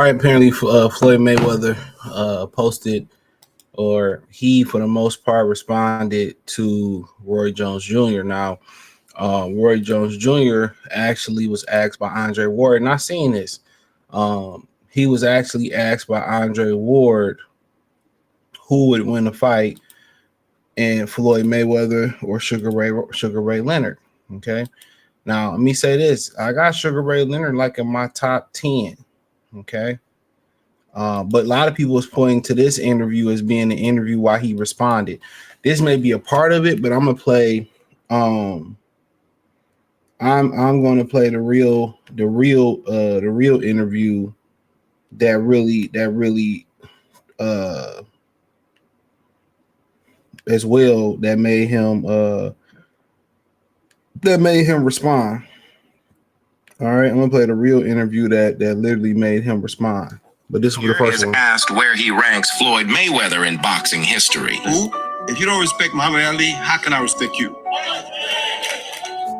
right, apparently Floyd Mayweather posted, or he, for the most part, responded to Roy Jones Jr. Now, Roy Jones Jr. actually was asked by Andre Ward, not seeing this. He was actually asked by Andre Ward who would win the fight, and Floyd Mayweather or Sugar Ray Leonard. Okay. Now, let me say this. I got Sugar Ray Leonard like in my top 10. Okay. But a lot of people was pointing to this interview as being the interview why he responded. This may be a part of it, but I'm gonna play. I'm going to play the real interview that really as well that made him respond. All right, I'm gonna play the real interview that literally made him respond. But this was the first one. Asked where he ranks Floyd Mayweather in boxing history. Who? If you don't respect Muhammad Ali, how can I respect you?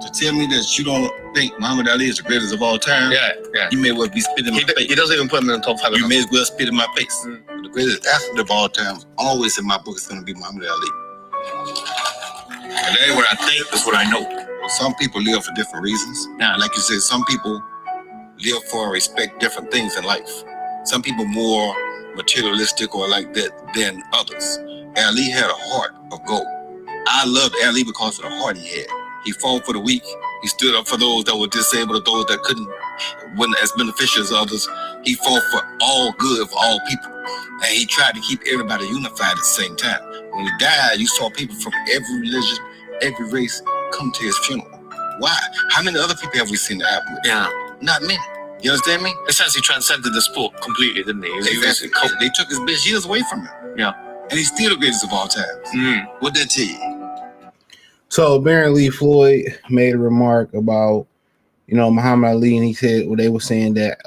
To tell me that you don't think Muhammad Ali is the greatest of all time? Yeah. You may well be spitting in my face. He doesn't even put him in the top 5. You may as well spit in my face. The greatest athlete of all time, always in my book, is going to be Muhammad Ali. And that ain't what I think, that's what I know. Some people live for different reasons. Now, like you said, some people live for and respect different things in life. Some people more materialistic or like that than others. Ali had a heart of gold. I loved Ali because of the heart he had. He fought for the weak. He stood up for those that were disabled or those that wasn't as beneficial as others. He fought for all good for all people. And he tried to keep everybody unified at the same time. When he died, you saw people from every religion, every race come to his funeral. Why? How many other people have we seen that happen with? Yeah. Not many. You understand me? It says he transcended the sport completely, didn't he? They took his best years away from him. Yeah. And he's still the greatest of all time. What'd that tell you? So apparently Floyd made a remark about, Muhammad Ali, and he said, they were saying that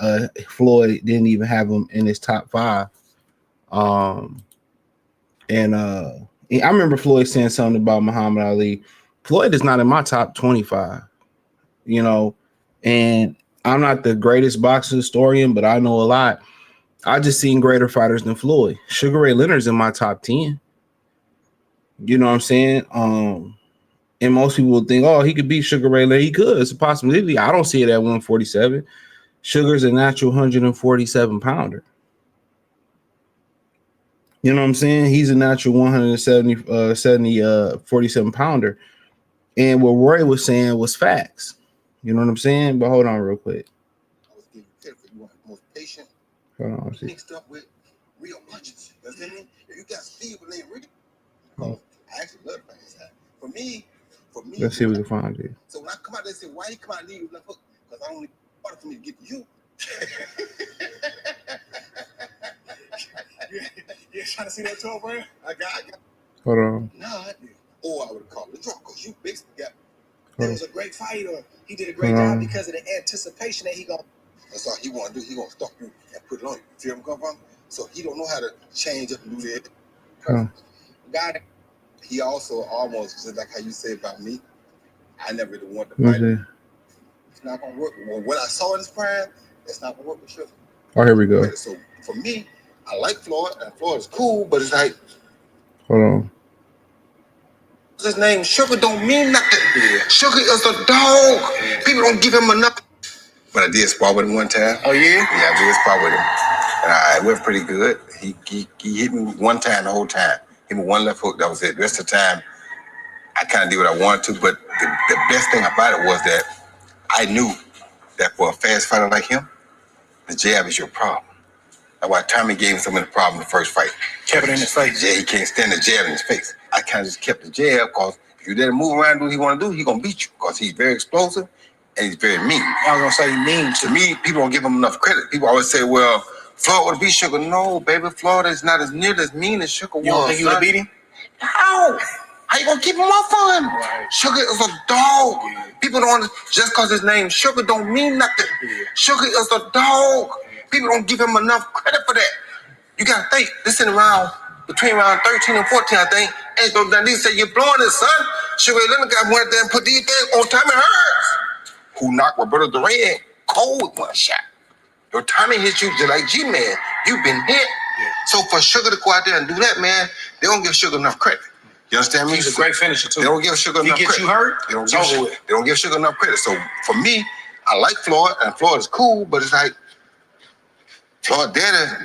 Floyd didn't even have him in his top 5. I remember Floyd saying something about Muhammad Ali. Floyd is not in my top 25, and I'm not the greatest boxing historian, but I know a lot. I just seen greater fighters than Floyd. Sugar Ray Leonard's in my top 10. You know what I'm saying? And most people would think, oh, he could beat Sugar Ray Leonard. He could. It's a possibility. I don't see it at 147. Sugar's a natural 147 pounder. You know what I'm saying? He's a natural 47 pounder. And what Roy was saying was facts. You know what I'm saying? But hold on real quick. I was getting careful. You want the most patient. Hold on. Mixed up with real punches. You understand me? If you got speed with real, because I actually love the things that For me. Let's see if we can find it. So when I come out there and say, why you come out and leave with left hook? Because I only part for me to get to you. You trying to see that toe, bro? I got. Hold on. Nah, I did. Or I would have called the draw because you basically got. It was a great fight, or he did a great job because of the anticipation that he gonna. That's all he want to do. He gonna stop you and put it on you. See where I'm coming from? So he don't know how to change up and do that. God, he also almost just like how you say about me. I never really wanted to fight him. It's not gonna work. Well, what I saw in his prime, it's not gonna work with Sugar. Oh, here we go. So for me, I like Floyd, and Floyd is cool, but it's like. Hold on. His name Sugar don't mean nothing. Yeah. Sugar is a dog. Yeah. People don't give him enough. But I did spar with him one time. Oh yeah? Yeah, I did spar with him. And it went pretty good. He hit me one time the whole time. Hit me one left hook, that was it. The rest of the time, I kind of did what I wanted to, but the best thing about it was that I knew that for a fast fighter like him, the jab is your problem. That's why Tommy gave him some of the problem in the first fight. Kept it in his face. Yeah, he can't stand the jab in his face. I kind of just kept the jab because if you let him move around and do what he want to do, he's going to beat you because he's very explosive and he's very mean. I was going to say he mean. To me, people don't give him enough credit. People always say, well, Floyd would beat Sugar. No, baby, Floyd is not as near as mean as Sugar was. You don't think he would have beat him? No. How you going to keep him off of him? Right. Sugar is a dog. Yeah. People don't, just because his name Sugar don't mean nothing. Yeah. Sugar is a dog. People don't give him enough credit for that. You got to think, this is between round 13 and 14, I think. And so then they say, you're blowing it, son. Sugar Leonard got one there and put these things on Tommy Hearns, who knocked Roberto Duran cold with one shot. Your timing hits you just like G-Man. You've been hit. Yeah. So for Sugar to go out there and do that, man, they don't give Sugar enough credit. You understand me? He's a great finisher too. They don't give Sugar enough credit. He gets you hurt, they don't give Sugar enough credit. So for me, I like Floyd, and Floyd is cool, but it's like Floyd Daddy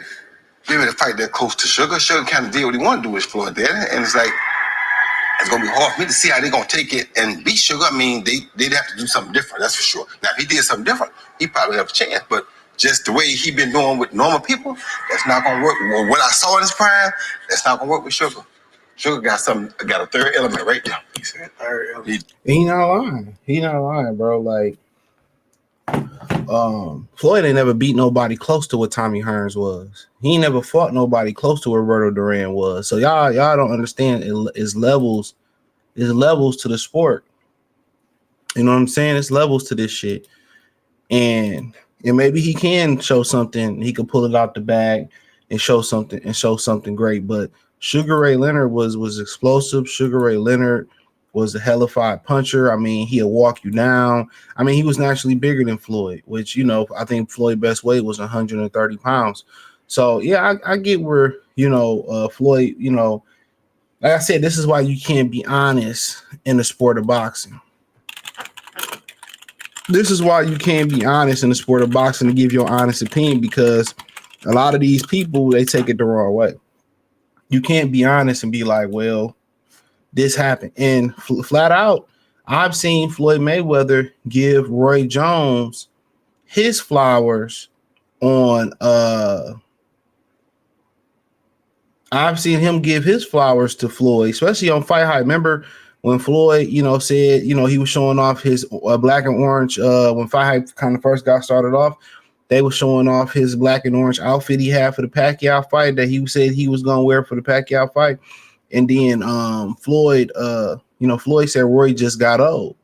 gave me to fight that close to Sugar. Sugar kind of did what he wanted to do with Floyd Daddy, and it's like it's gonna be hard for me to see how they're gonna take it and beat Sugar. I mean, they'd have to do something different, that's for sure. Now, if he did something different, he probably have a chance. But just the way he been doing with normal people, that's not gonna work. Well, what I saw in his prime, that's not gonna work with Sugar. Sugar got a third element right there. He said third element. He not lying, bro. Like, Floyd ain't never beat nobody close to what Tommy Hearns was. He ain't never fought nobody close to what Roberto Duran was. So y'all don't understand. It's levels to the sport. You know what I'm saying? It's levels to this shit. And maybe he can show something. He could pull it out the bag and show something great. But Sugar Ray Leonard was explosive. Sugar Ray Leonard was a hellified puncher. I mean, he'll walk you down. I mean, he was naturally bigger than Floyd, which, you know, I think Floyd's best weight was 130 pounds. So, yeah, I get where, Floyd, like I said, this is why you can't be honest in the sport of boxing. This is why you can't be honest in the sport of boxing to give your honest opinion, because a lot of these people, they take it the wrong way. You can't be honest and be like, well, this happened. And flat out, I've seen Floyd Mayweather give Roy Jones his flowers on I've seen him give his flowers to Floyd, especially on Fight Hype. Remember when Floyd, said, he was showing off his black and orange when Fight Hype kind of first got started off. They were showing off his black and orange outfit he had for the Pacquiao fight that he said he was going to wear for the Pacquiao fight. And then Floyd, Floyd said Roy just got old.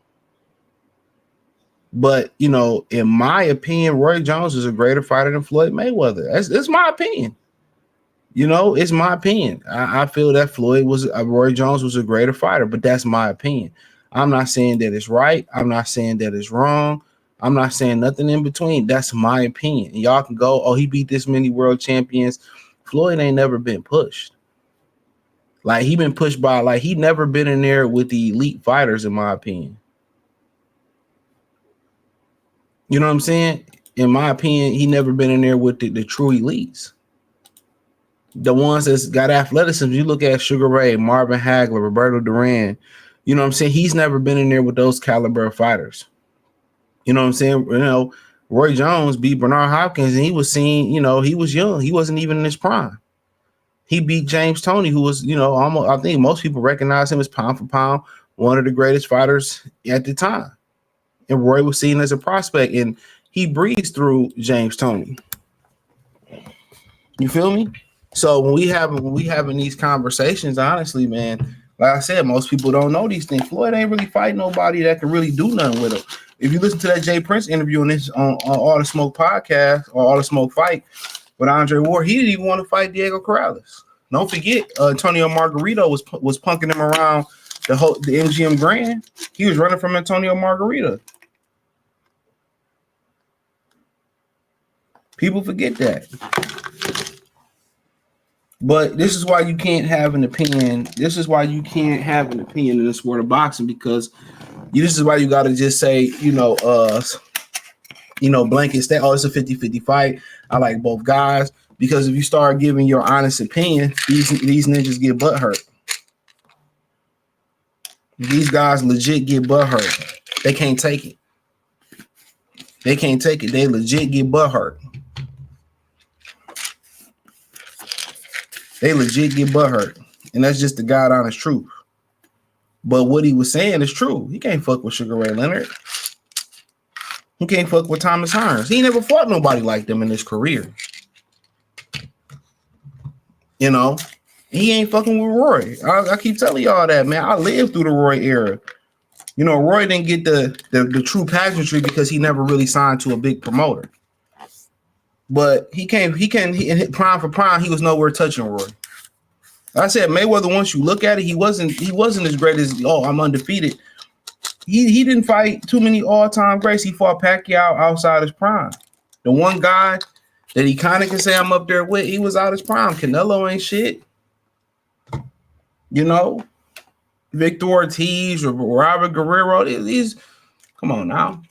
But, in my opinion, Roy Jones is a greater fighter than Floyd Mayweather. That's my opinion. It's my opinion. I feel that Roy Jones was a greater fighter, but that's my opinion. I'm not saying that it's right. I'm not saying that it's wrong. I'm not saying nothing in between. That's my opinion. And y'all can go, oh, he beat this many world champions. Floyd ain't never been pushed. Like, he been pushed by, like, he never been in there with the elite fighters, in my opinion. You know what I'm saying? In my opinion, he never been in there with the true elites. The ones that's got athleticism. You look at Sugar Ray, Marvin Hagler, Roberto Duran. You know what I'm saying? He's never been in there with those caliber of fighters. You know what I'm saying? Roy Jones beat Bernard Hopkins, and he was seen, he was young. He wasn't even in his prime. He beat James Toney, who was, almost, I think most people recognize him as pound for pound, one of the greatest fighters at the time. And Roy was seen as a prospect, and he breezed through James Toney. You feel me? So when we having these conversations, honestly, man, like I said, most people don't know these things. Floyd ain't really fighting nobody that can really do nothing with him. If you listen to that Jay Prince interview on All the Smoke podcast or All the Smoke fight with Andre Ward, he didn't even want to fight Diego Corrales. Don't forget, Antonio Margarito was punking him around the MGM Grand. He was running from Antonio Margarito. People forget that. But this is why you can't have an opinion. This is why you can't have an opinion in the sport of boxing, because this is why you got to just say, blanket state, oh, it's a 50-50 fight. I like both guys. Because if you start giving your honest opinion, these ninjas get butt hurt. These guys legit get butt hurt. They can't take it. They legit get butt hurt. They legit get butt hurt. And that's just the God honest truth. But what he was saying is true. He can't fuck with Sugar Ray Leonard. He can't fuck with Thomas Hearns. He never fought nobody like them in his career. He ain't fucking with Roy. I keep telling y'all that, man. I lived through the Roy era. Roy didn't get the true pageantry because he never really signed to a big promoter. But he prime for prime, he was nowhere touching Roy. I said Mayweather, once you look at it, he wasn't as great as, I'm undefeated. He didn't fight too many all-time greats. He fought Pacquiao outside his prime. The one guy that he kind of can say I'm up there with, he was out his prime. Canelo ain't shit. You know, Victor Ortiz or Robert Guerrero, these come on now.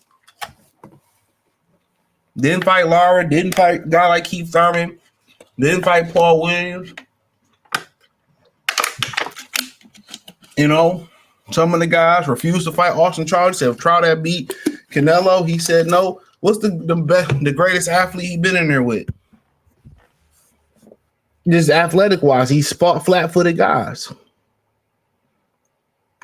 Didn't fight Lara, didn't fight a guy like Keith Thurman, didn't fight Paul Williams. You know, some of the guys refused to fight Austin Charles. Said Trout had beat Canelo. He said no. What's the greatest athlete he been in there with? Just athletic wise, he fought flat-footed guys.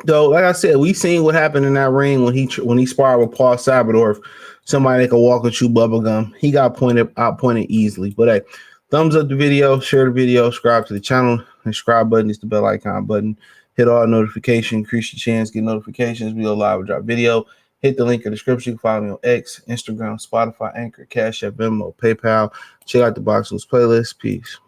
So, like I said, we seen what happened in that ring when he sparred with Paul Sabador. Somebody that could walk and chew bubblegum. He got outpointed easily. But hey, thumbs up the video, share the video, subscribe to the channel. The subscribe button is the bell icon button. Hit all notifications, increase your chance, get notifications. We go live and drop video. Hit the link in the description. Follow me on X, Instagram, Spotify, Anchor, Cash App, Venmo, PayPal. Check out the Boxing News playlist. Peace.